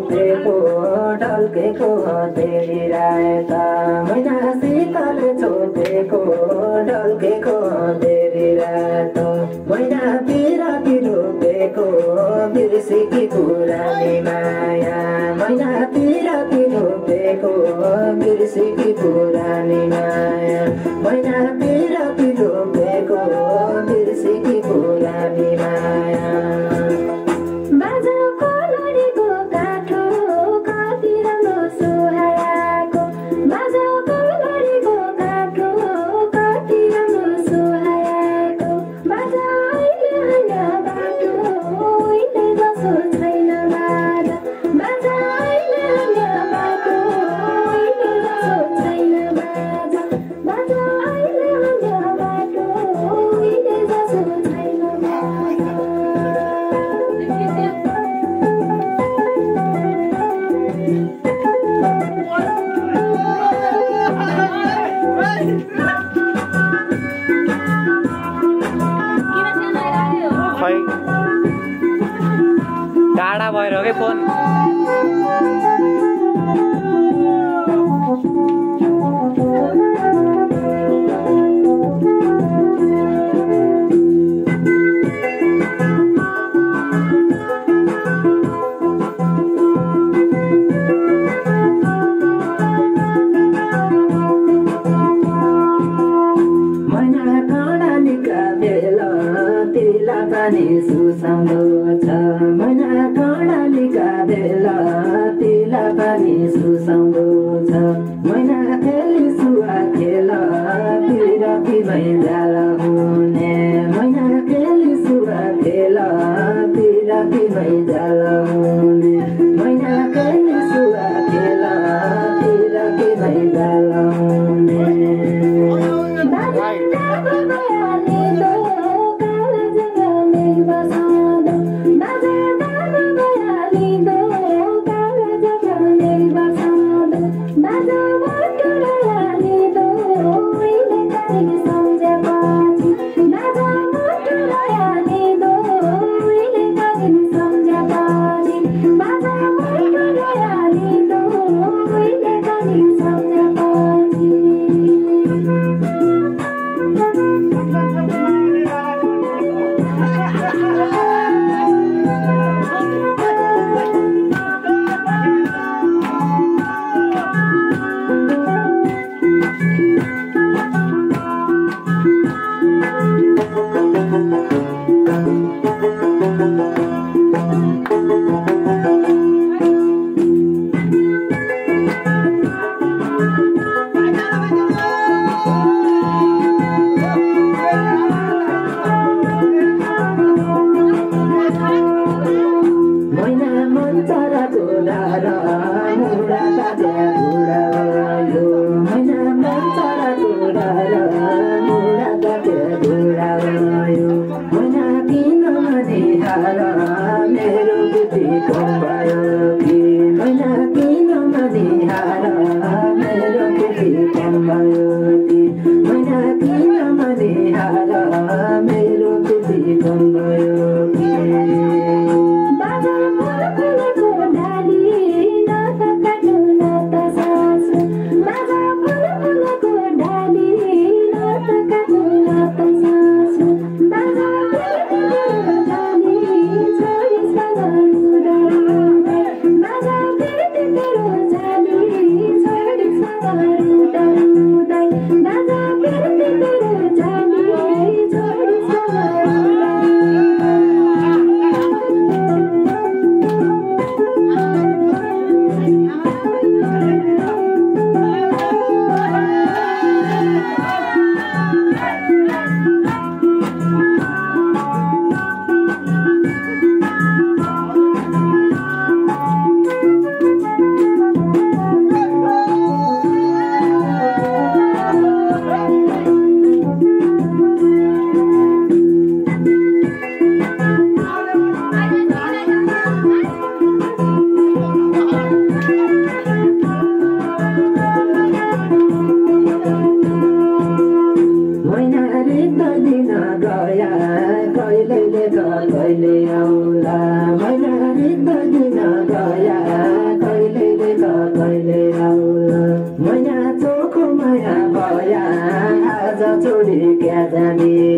छोपेको ढल्केको धेरै रात मैना शीतल छोपेको ढल्केको धेरै रात मैना पिराती रोपेको बिर्सेकी पुरानी माया मैना पिराती रोपेको बिर्सेकी पुरानी माया मैना पिराती रोपेको बिर्सेकी पुरानी माया टाढा भएर के फोन सुसाउँदो छ मैना कर्णालीका बेला तिला पानी सुसाउँदो छ मैना खेली सुवा खेल पिराती भैँजाल हुने मैना खेली सुवा खेल पिराती भैँजाल हुने मैना खेली सुवा खेल पिराती भैँजाल हुने जाली छोडी क्या जाने